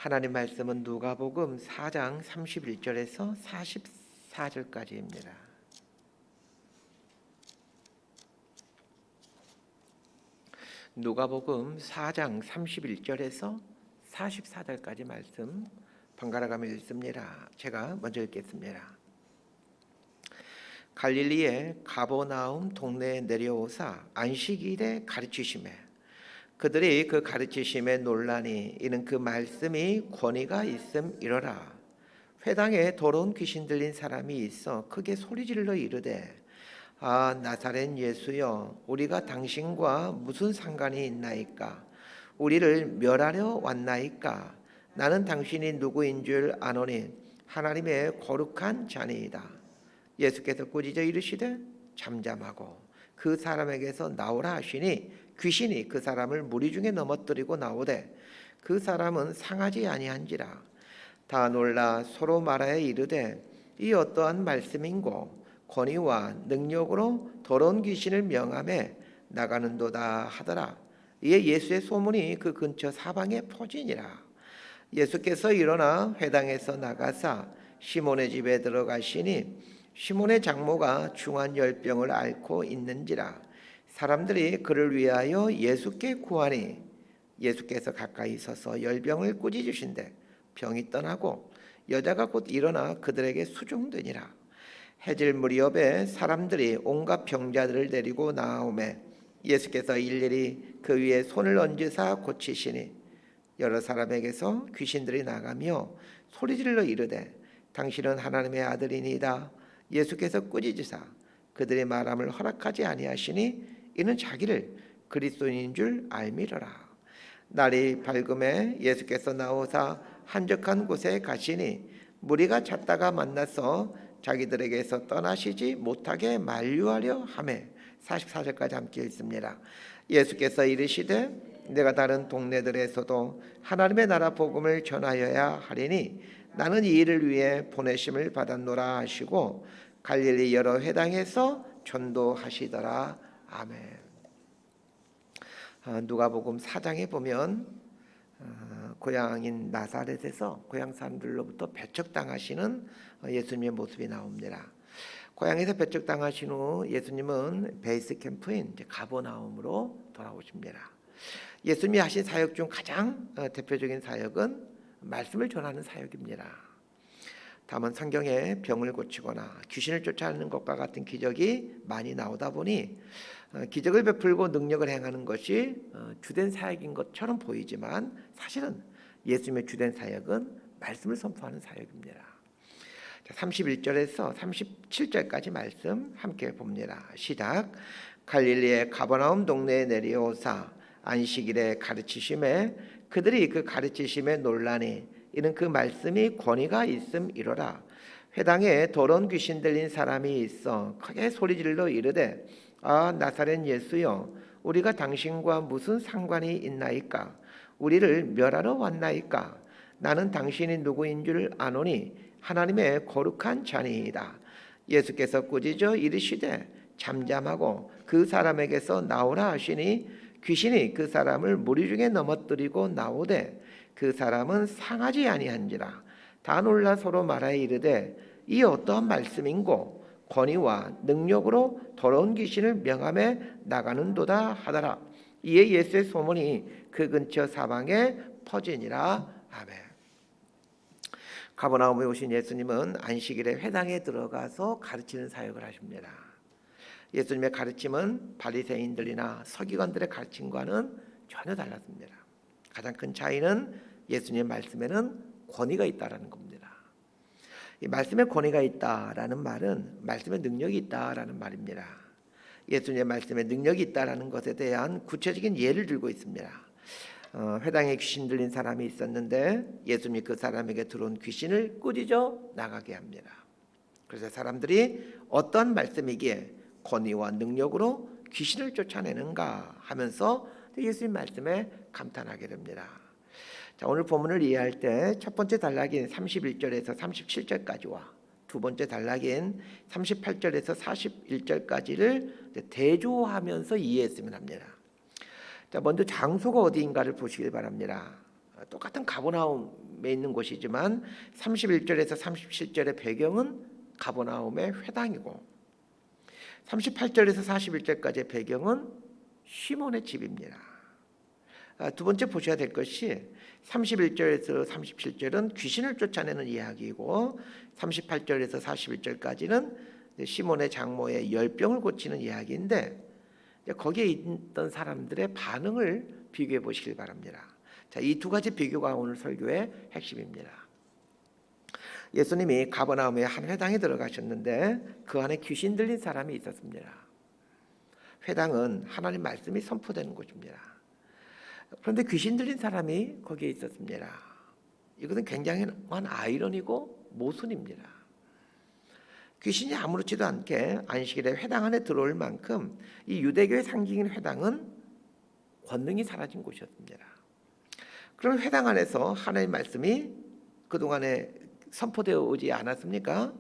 하나님 말씀은 누가복음 4장 31절에서 44절까지입니다. 누가복음 4장 31절에서 44절까지 말씀 번갈아가며 읽습니다. 제가 먼저 읽겠습니다. 갈릴리의 가버나움 동네에 내려오사 안식일에 가르치시매 그들이 그 가르치심에 놀라니 이는 그 말씀이 권위가 있음이로라. 회당에 더러운 귀신 들린 사람이 있어 크게 소리질러 이르되 아 나사렛 예수여 우리가 당신과 무슨 상관이 있나이까? 우리를 멸하려 왔나이까? 나는 당신이 누구인 줄 아노니 하나님의 거룩한 자니이다. 예수께서 꾸짖어 이르시되 잠잠하고 그 사람에게서 나오라 하시니 귀신이 그 사람을 무리 중에 넘어뜨리고 나오되 그 사람은 상하지 아니한지라. 다 놀라 서로 말하여 이르되 이 어떠한 말씀인고 권위와 능력으로 더러운 귀신을 명하며 나가는도다 하더라. 이에 예수의 소문이 그 근처 사방에 퍼지니라. 예수께서 일어나 회당에서 나가사 시몬의 집에 들어가시니 시몬의 장모가 중한 열병을 앓고 있는지라. 사람들이 그를 위하여 예수께 구하니 예수께서 가까이 서서 열병을 꾸짖으신대 병이 떠나고 여자가 곧 일어나 그들에게 수종되니라. 해질 무렵에 사람들이 온갖 병자들을 데리고 나오매 예수께서 일일이 그 위에 손을 얹으사 고치시니 여러 사람에게서 귀신들이 나가며 소리질러 이르되 당신은 하나님의 아들이니이다. 예수께서 꾸짖으사 그들의 말함을 허락하지 아니하시니 이는 자기를 그리스도인인 줄 알미러라. 날이 밝음에 예수께서 나오사 한적한 곳에 가시니 무리가 찾다가 만나서 자기들에게서 떠나시지 못하게 만류하려 하매 44절까지 함께 읽습니다. 예수께서 이르시되 내가 다른 동네들에서도 하나님의 나라 복음을 전하여야 하리니 나는 이 일을 위해 보내심을 받았노라 하시고 갈릴리 여러 회당에서 전도하시더라. 아멘. 누가복음 4장에 보면 고향인 나사렛에서 고향 사람들로부터 배척당하시는 예수님의 모습이 나옵니다. 고향에서 배척당하신 후 예수님은 베이스 캠프인 가버나움으로 돌아오십니다. 예수님이 하신 사역 중 가장 대표적인 사역은 말씀을 전하는 사역입니다. 다만 성경에 병을 고치거나 귀신을 쫓아내는 것과 같은 기적이 많이 나오다 보니 기적을 베풀고 능력을 행하는 것이 주된 사역인 것처럼 보이지만 사실은 예수님의 주된 사역은 말씀을 선포하는 사역입니다. 31절에서 37절까지 말씀 함께 봅니다. 시작. 갈릴리의 가버나움 동네에 내려오사 안식일에 가르치심에 그들이 그 가르치심에 놀라니 이는 그 말씀이 권위가 있음이로라. 회당에 더러운 귀신 들린 사람이 있어 크게 소리질러 이르되 아 나사렛 예수여 우리가 당신과 무슨 상관이 있나이까? 우리를 멸하러 왔나이까? 나는 당신이 누구인 줄 아노니 하나님의 거룩한 자니이다. 예수께서 꾸짖어 이르시되 잠잠하고 그 사람에게서 나오라 하시니 귀신이 그 사람을 무리 중에 넘어뜨리고 나오되 그 사람은 상하지 아니한지라. 다 놀라 서로 말하여 이르되 이 어떠한 말씀인고 권위와 능력으로 더러운 귀신을 명하며 나가는도다 하더라. 이에 예수의 소문이 그 근처 사방에 퍼지니라. 아멘. 가버나움에 오신 예수님은 안식일에 회당에 들어가서 가르치는 사역을 하십니다. 예수님의 가르침은 바리새인들이나 서기관들의 가르침과는 전혀 달랐습니다. 가장 큰 차이는 예수님의 말씀에는 권위가 있다라는 겁니다. 이 말씀에 권위가 있다라는 말은 말씀에 능력이 있다라는 말입니다. 예수님의 말씀에 능력이 있다라는 것에 대한 구체적인 예를 들고 있습니다. 회당에 귀신 들린 사람이 있었는데 예수님이 그 사람에게 들어온 귀신을 꾸짖어 나가게 합니다. 그래서 사람들이 어떤 말씀이기에 권위와 능력으로 귀신을 쫓아내는가 하면서 예수님 말씀에 감탄하게 됩니다. 자, 오늘 본문을 이해할 때 첫 번째 단락인 31절에서 37절까지와 두 번째 단락인 38절에서 41절까지를 대조하면서 이해했으면 합니다. 자, 먼저 장소가 어디인가를 보시길 바랍니다. 똑같은 가버나움에 있는 곳이지만 31절에서 37절의 배경은 가버나움의 회당이고 38절에서 41절까지의 배경은 시몬의 집입니다. 두 번째 보셔야 될 것이 31절에서 37절은 귀신을 쫓아내는 이야기이고 38절에서 41절까지는 시몬의 장모의 열병을 고치는 이야기인데 거기에 있던 사람들의 반응을 비교해 보시길 바랍니다. 자, 이 두 가지 비교가 오늘 설교의 핵심입니다. 예수님이 가버나움의 한 회당에 들어가셨는데 그 안에 귀신 들린 사람이 있었습니다. 회당은 하나님 말씀이 선포되는 곳입니다. 그런데 귀신 들린 사람이 거기에 있었습니다. 이것은 굉장한 아이러니고 모순입니다. 귀신이 아무렇지도 않게 안식일에 회당 안에 들어올 만큼 이 유대교의 상징인 회당은 권능이 사라진 곳이었습니다. 그런 회당 안에서 하나님의 말씀이 그동안에 선포되어 오지 않았습니까?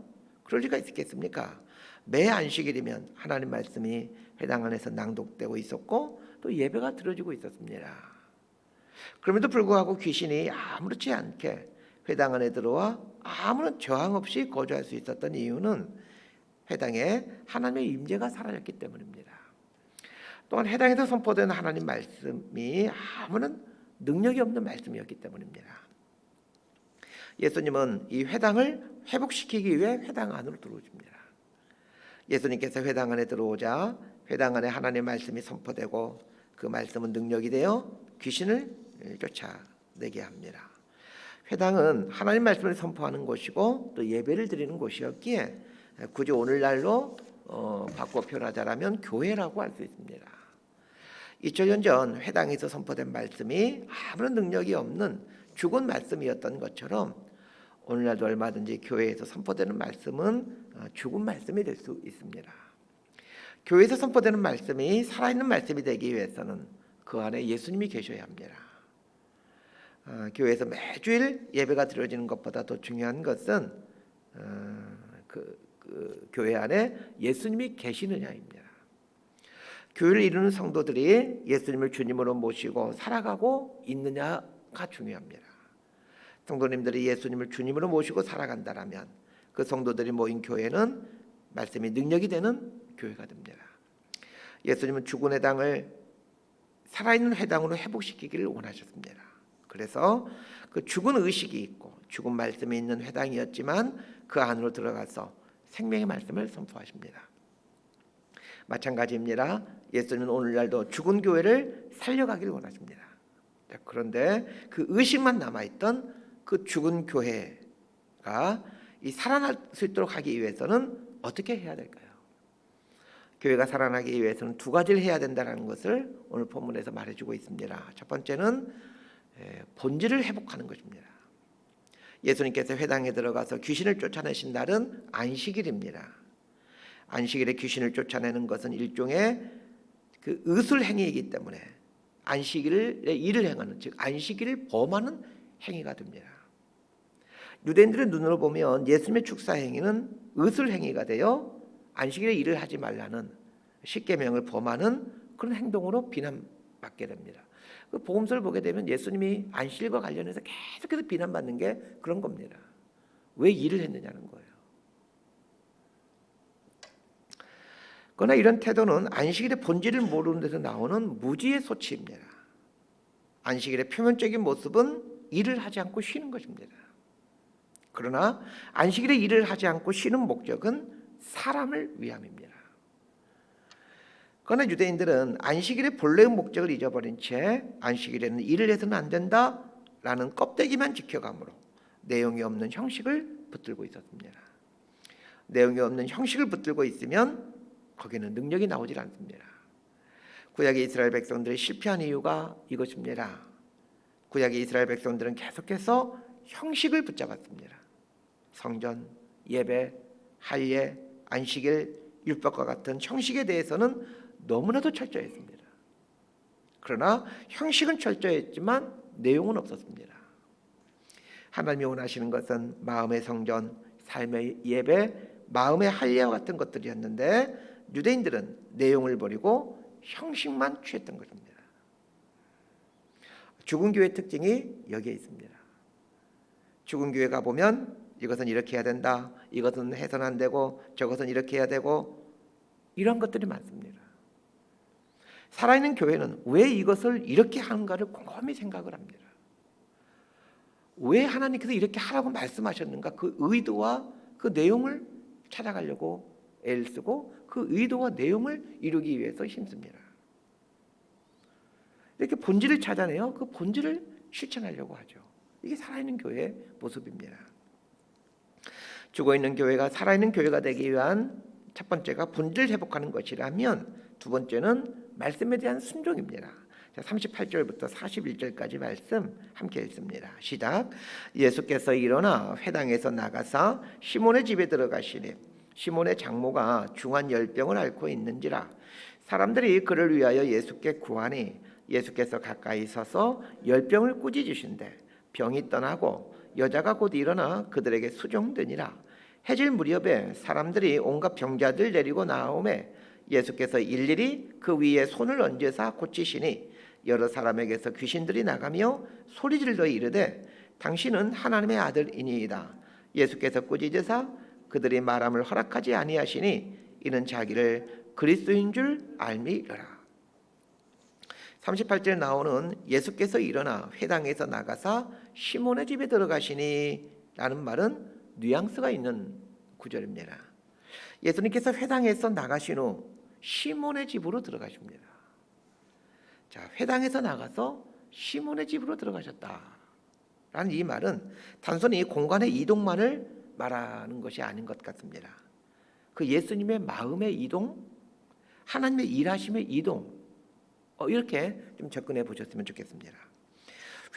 그럴 리가 있겠습니까? 매 안식일이면 하나님 말씀이 회당 안에서 낭독되고 있었고 또 예배가 드려지고 있었습니다. 그럼에도 불구하고 귀신이 아무렇지 않게 회당 안에 들어와 아무런 저항 없이 거주할 수 있었던 이유는 회당에 하나님의 임재가 사라졌기 때문입니다. 또한 회당에서 선포된 하나님 말씀이 아무런 능력이 없는 말씀이었기 때문입니다. 예수님은 이 회당을 회복시키기 위해 회당 안으로 들어오십니다. 예수님께서 회당 안에 들어오자 회당 안에 하나님의 말씀이 선포되고 그 말씀은 능력이 되어 귀신을 쫓아내게 합니다. 회당은 하나님 말씀을 선포하는 곳이고 또 예배를 드리는 곳이었기에 굳이 오늘날로 바꿔 표현하자면 교회라고 할 수 있습니다. 2000년 전 회당에서 선포된 말씀이 아무런 능력이 없는 죽은 말씀이었던 것처럼 오늘날도 얼마든지 교회에서 선포되는 말씀은 죽은 말씀이 될 수 있습니다. 교회에서 선포되는 말씀이 살아있는 말씀이 되기 위해서는 그 안에 예수님이 계셔야 합니다. 교회에서 매주일 예배가 드려지는 것보다 더 중요한 것은 그 교회 안에 예수님이 계시느냐입니다. 교회를 이루는 성도들이 예수님을 주님으로 모시고 살아가고 있느냐가 중요합니다. 성도님들이 예수님을 주님으로 모시고 살아간다라면 그 성도들이 모인 교회는 말씀이 능력이 되는 교회가 됩니다. 예수님은 죽은 회당을 살아있는 회당으로 회복시키기를 원하셨습니다. 그래서 그 죽은 의식이 있고 죽은 말씀이 있는 회당이었지만 그 안으로 들어가서 생명의 말씀을 선포하십니다. 마찬가지입니다. 예수님은 오늘날도 죽은 교회를 살려가기를 원하십니다. 그런데 그 의식만 남아있던 그 죽은 교회가 이 살아날 수 있도록 하기 위해서는 어떻게 해야 될까요? 교회가 살아나기 위해서는 두 가지를 해야 된다는 것을 오늘 본문에서 말해주고 있습니다. 첫 번째는 본질을 회복하는 것입니다. 예수님께서 회당에 들어가서 귀신을 쫓아내신 날은 안식일입니다. 안식일에 귀신을 쫓아내는 것은 일종의 그 의술 행위이기 때문에 안식일에 일을 행하는, 즉 안식일을 범하는 행위가 됩니다. 유대인들의 눈으로 보면 예수님의 축사 행위는 의술 행위가 되어 안식일에 일을 하지 말라는 십계명을 범하는 그런 행동으로 비난받게 됩니다. 그 복음서를 보게 되면 예수님이 안식일과 관련해서 계속해서 비난받는 게 그런 겁니다. 왜 일을 했느냐는 거예요. 그러나 이런 태도는 안식일의 본질을 모르는 데서 나오는 무지의 소치입니다. 안식일의 표면적인 모습은 일을 하지 않고 쉬는 것입니다. 그러나 안식일에 일을 하지 않고 쉬는 목적은 사람을 위함입니다. 그러나 유대인들은 안식일의 본래의 목적을 잊어버린 채 안식일에는 일을 해서는 안 된다라는 껍데기만 지켜가므로 내용이 없는 형식을 붙들고 있었습니다. 내용이 없는 형식을 붙들고 있으면 거기는 능력이 나오질 않습니다. 구약의 이스라엘 백성들이 실패한 이유가 이것입니다. 구약의 이스라엘 백성들은 계속해서 형식을 붙잡았습니다. 성전, 예배, 할례, 안식일, 율법과 같은 형식에 대해서는 너무나도 철저했습니다. 그러나 형식은 철저했지만 내용은 없었습니다. 하나님이 원하시는 것은 마음의 성전, 삶의 예배, 마음의 할례와 같은 것들이었는데 유대인들은 내용을 버리고 형식만 취했던 것입니다. 죽은 교회 특징이 여기에 있습니다. 죽은 교회 가보면 이것은 이렇게 해야 된다, 이것은 해서는 안 되고 저것은 이렇게 해야 되고 이런 것들이 많습니다. 살아있는 교회는 왜 이것을 이렇게 하는가를 곰곰이 생각을 합니다. 왜 하나님께서 이렇게 하라고 말씀하셨는가, 그 의도와 그 내용을 찾아가려고 애를 쓰고 그 의도와 내용을 이루기 위해서 힘씁니다. 이렇게 본질을 찾아내요. 그 본질을 실천하려고 하죠. 이게 살아있는 교회의 모습입니다. 죽어있는 교회가 살아있는 교회가 되기 위한 첫 번째가 본질을 회복하는 것이라면, 두 번째는 말씀에 대한 순종입니다. 38절부터 41절까지 말씀 함께 읽습니다. 시작. 예수께서 일어나 회당에서 나가사 시몬의 집에 들어가시니 시몬의 장모가 중한 열병을 앓고 있는지라. 사람들이 그를 위하여 예수께 구하니 예수께서 가까이 서서 열병을 꾸짖으신대 병이 떠나고 여자가 곧 일어나 그들에게 수종되니라. 해질 무렵에 사람들이 온갖 병자들 데리고 나오매 예수께서 일일이 그 위에 손을 얹으사 고치시니 여러 사람에게서 귀신들이 나가며 소리질러 이르되 당신은 하나님의 아들이니이다. 예수께서 꾸짖으사 그들이 말함을 허락하지 아니하시니 이는 자기를 그리스도인 줄 알미라. 38절에 나오는 예수께서 일어나 회당에서 나가사 시몬의 집에 들어가시니 라는 말은 뉘앙스가 있는 구절입니다. 예수님께서 회당에서 나가신 후 시몬의 집으로 들어가십니다. 자, 회당에서 나가서 시몬의 집으로 들어가셨다라는 이 말은 단순히 공간의 이동만을 말하는 것이 아닌 것 같습니다. 그 예수님의 마음의 이동, 하나님의 일하심의 이동, 이렇게 좀 접근해 보셨으면 좋겠습니다.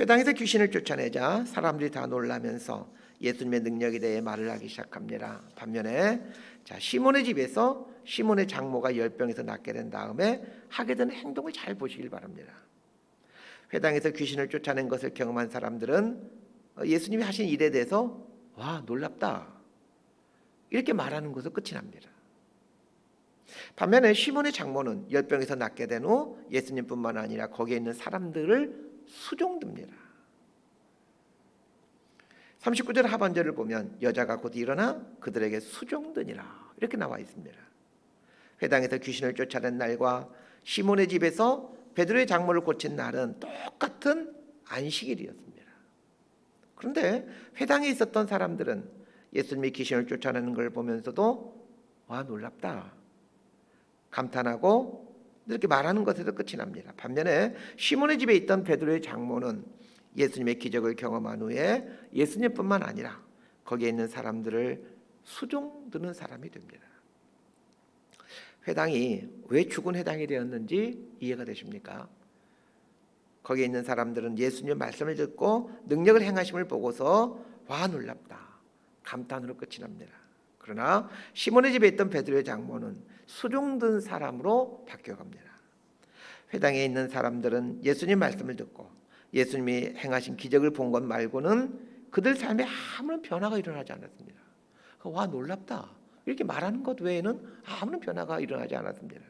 회당에서 귀신을 쫓아내자 사람들이 다 놀라면서 예수님의 능력에 대해 말을 하기 시작합니다. 반면에 자, 시몬의 집에서 시몬의 장모가 열병에서 낫게 된 다음에 하게 된 행동을 잘 보시길 바랍니다. 회당에서 귀신을 쫓아낸 것을 경험한 사람들은 예수님이 하신 일에 대해서 와, 놀랍다 이렇게 말하는 것으로 끝이 납니다. 반면에 시몬의 장모는 열병에서 낫게 된 후 예수님뿐만 아니라 거기에 있는 사람들을 수종듭니다. 39절 하반절을 보면 여자가 곧 일어나 그들에게 수종드니라 이렇게 나와 있습니다. 회당에서 귀신을 쫓아낸 날과 시몬의 집에서 베드로의 장모를 고친 날은 똑같은 안식일이었습니다. 그런데 회당에 있었던 사람들은 예수님이 귀신을 쫓아내는 걸 보면서도 와, 놀랍다 감탄하고 이렇게 말하는 것에서 끝이 납니다. 반면에 시몬의 집에 있던 베드로의 장모는 예수님의 기적을 경험한 후에 예수님뿐만 아니라 거기에 있는 사람들을 수종드는 사람이 됩니다. 회당이 왜 죽은 회당이 되었는지 이해가 되십니까? 거기에 있는 사람들은 예수님의 말씀을 듣고 능력을 행하심을 보고서 와, 놀랍다 감탄으로 끝이 납니다. 그러나 시몬의 집에 있던 베드로의 장모는 수종든 사람으로 바뀌어갑니다. 회당에 있는 사람들은 예수님 말씀을 듣고 예수님이 행하신 기적을 본 것 말고는 그들 삶에 아무런 변화가 일어나지 않았습니다. 와, 놀랍다 이렇게 말하는 것 외에는 아무런 변화가 일어나지 않았습니다.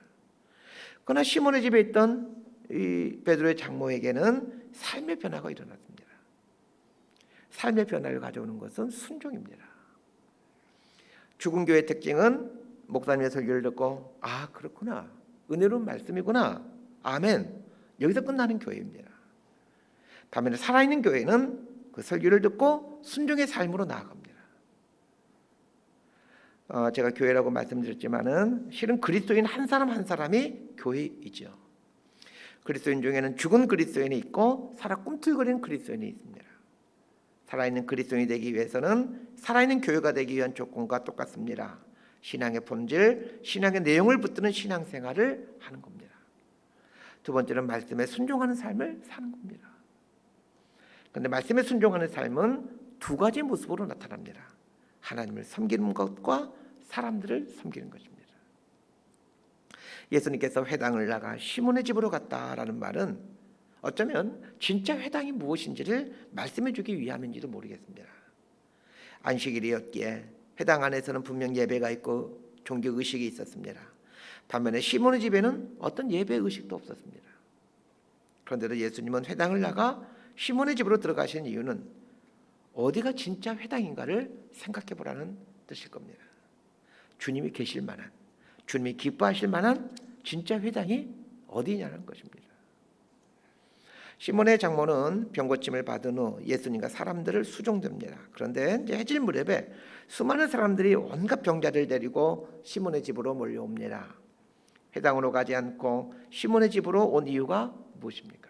그러나 시몬의 집에 있던 이 베드로의 장모에게는 삶의 변화가 일어났습니다. 삶의 변화를 가져오는 것은 순종입니다. 죽은 교회의 특징은 목사님의 설교를 듣고 아, 그렇구나, 은혜로운 말씀이구나, 아멘, 여기서 끝나는 교회입니다. 반면에 살아있는 교회는 그 설교를 듣고 순종의 삶으로 나아갑니다. 제가 교회라고 말씀드렸지만은 실은 그리스도인 한 사람 한 사람이 교회이죠. 그리스도인 중에는 죽은 그리스도인이 있고 살아 꿈틀거리는 그리스도인이 있습니다. 살아있는 그리스도인이 되기 위해서는 살아있는 교회가 되기 위한 조건과 똑같습니다. 신앙의 본질, 신앙의 내용을 붙드는 신앙생활을 하는 겁니다. 두 번째는 말씀에 순종하는 삶을 사는 겁니다. 그런데 말씀에 순종하는 삶은 두 가지 모습으로 나타납니다. 하나님을 섬기는 것과 사람들을 섬기는 것입니다. 예수님께서 회당을 나가 시몬의 집으로 갔다라는 말은 어쩌면 진짜 회당이 무엇인지를 말씀해 주기 위함인지도 모르겠습니다. 안식일이었기에 회당 안에서는 분명 예배가 있고 종교 의식이 있었습니다. 반면에 시몬의 집에는 어떤 예배 의식도 없었습니다. 그런데도 예수님은 회당을 나가 시몬의 집으로 들어가신 이유는 어디가 진짜 회당인가를 생각해 보라는 뜻일 겁니다. 주님이 계실 만한, 주님이 기뻐하실 만한 진짜 회당이 어디냐는 것입니다. 시몬의 장모는 병고침을 받은 후 예수님과 사람들을 수종됩니다. 그런데 이제 해질 무렵에 수많은 사람들이 온갖 병자를 데리고 시몬의 집으로 몰려옵니다. 회당으로 가지 않고 시몬의 집으로 온 이유가 무엇입니까?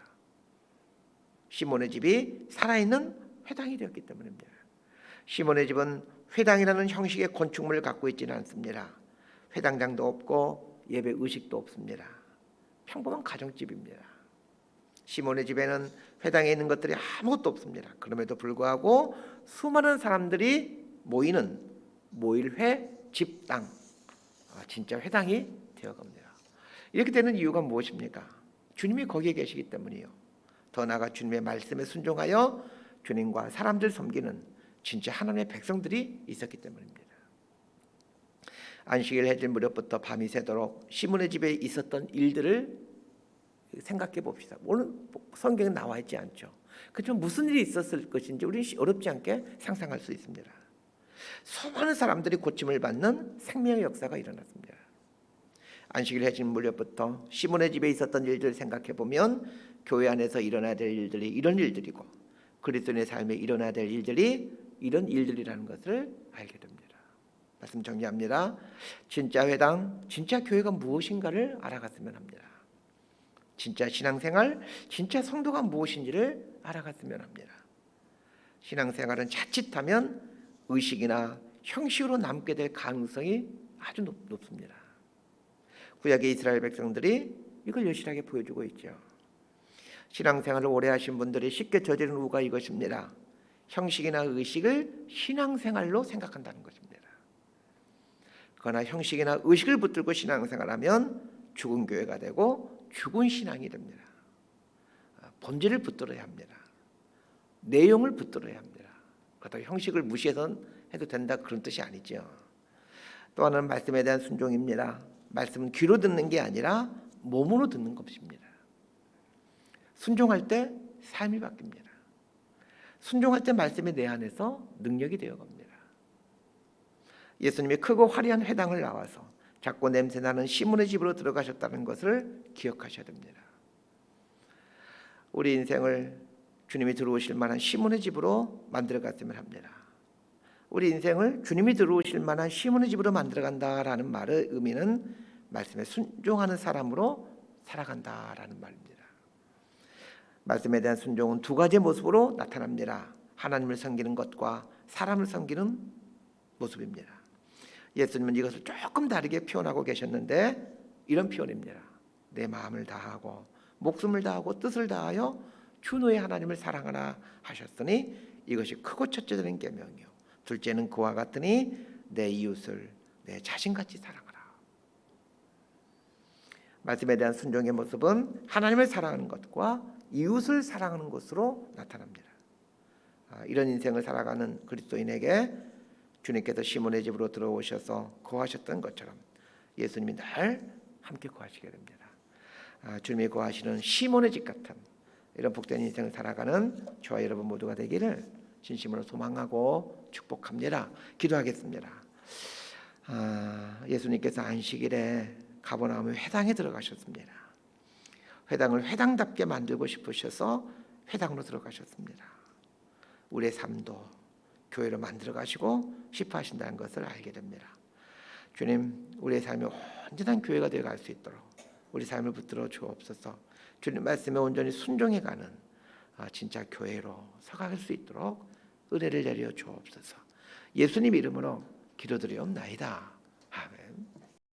시몬의 집이 살아있는 회당이 되었기 때문입니다. 시몬의 집은 회당이라는 형식의 건축물을 갖고 있지는 않습니다. 회당장도 없고 예배 의식도 없습니다. 평범한 가정집입니다. 시몬의 집에는 회당에 있는 것들이 아무것도 없습니다. 그럼에도 불구하고 수많은 사람들이 모이는 모일회 집당, 진짜 회당이 되어갑니다. 이렇게 되는 이유가 무엇입니까? 주님이 거기에 계시기 때문이요. 더 나아가 주님의 말씀에 순종하여 주님과 사람들 섬기는 진짜 하나님의 백성들이 있었기 때문입니다. 안식일 해질 무렵부터 밤이 새도록 시몬의 집에 있었던 일들을 생각해 봅시다. 오늘 성경에 나와 있지 않죠. 그렇지만 무슨 일이 있었을 것인지 우리는 어렵지 않게 상상할 수 있습니다. 수많은 사람들이 고침을 받는 생명의 역사가 일어났습니다. 안식일 해질 무렵부터 시몬의 집에 있었던 일들을 생각해 보면 교회 안에서 일어나야 될 일들이 이런 일들이고 그리스도인의 삶에 일어나야 될 일들이 이런 일들이라는 것을 알게 됩니다. 말씀 정리합니다. 진짜 회당, 진짜 교회가 무엇인가를 알아갔으면 합니다. 진짜 신앙생활, 진짜 성도가 무엇인지를 알아갔으면 합니다. 신앙생활은 자칫하면 의식이나 형식으로 남게 될 가능성이 아주 높습니다. 구약의 이스라엘 백성들이 이걸 여실하게 보여주고 있죠. 신앙생활을 오래 하신 분들이 쉽게 저지른 우가 이것입니다. 형식이나 의식을 신앙생활로 생각한다는 것입니다. 그러나 형식이나 의식을 붙들고 신앙생활하면 죽은 교회가 되고 죽은 신앙이 됩니다. 본질을 붙들어야 합니다. 내용을 붙들어야 합니다. 그렇다고 형식을 무시해서 해도 된다 그런 뜻이 아니죠. 또 하나는 말씀에 대한 순종입니다. 말씀은 귀로 듣는 게 아니라 몸으로 듣는 것입니다. 순종할 때 삶이 바뀝니다. 순종할 때 말씀이 내 안에서 능력이 되어갑니다. 예수님이 크고 화려한 회당을 나와서 작고 냄새나는 시몬의 집으로 들어가셨다는 것을 기억하셔야 됩니다. 우리 인생을 주님이 들어오실 만한 시몬의 집으로 만들어갔으면 합니다. 우리 인생을 주님이 들어오실 만한 시몬의 집으로 만들어간다라는 말의 의미는 말씀에 순종하는 사람으로 살아간다라는 말입니다. 말씀에 대한 순종은 두 가지 모습으로 나타납니다. 하나님을 섬기는 것과 사람을 섬기는 모습입니다. 예수님은 이것을 조금 다르게 표현하고 계셨는데 이런 표현입니다. 내 마음을 다하고 목숨을 다하고 뜻을 다하여 주 너의 하나님을 사랑하라 하셨으니 이것이 크고 첫째 되는 계명이요 둘째는 그와 같으니 내 이웃을 내 자신같이 사랑하라. 말씀에 대한 순종의 모습은 하나님을 사랑하는 것과 이웃을 사랑하는 것으로 나타납니다. 이런 인생을 살아가는 그리스도인에게 주님께서 시몬의 집으로 들어오셔서 거하셨던 것처럼 예수님이 늘 함께 거하시게 됩니다. 주님이 거하시는 시몬의 집 같은 이런 복된 인생을 살아가는 저와 여러분 모두가 되기를 진심으로 소망하고 축복합니다. 기도하겠습니다. 예수님께서 안식일에 가버나움의 회당에 들어가셨습니다. 회당을 회당답게 만들고 싶으셔서 회당으로 들어가셨습니다. 우리의 삶도 교회로 만들어 가시고 싶어 하신다는 것을 알게 됩니다. 주님, 우리의 삶이 온전한 교회가 되어 갈 수 있도록 우리 삶을 붙들어 주옵소서. 주님 말씀에 온전히 순종해가는 진짜 교회로 서갈 수 있도록 은혜를 내려 주옵소서. 예수님 이름으로 기도드리옵나이다.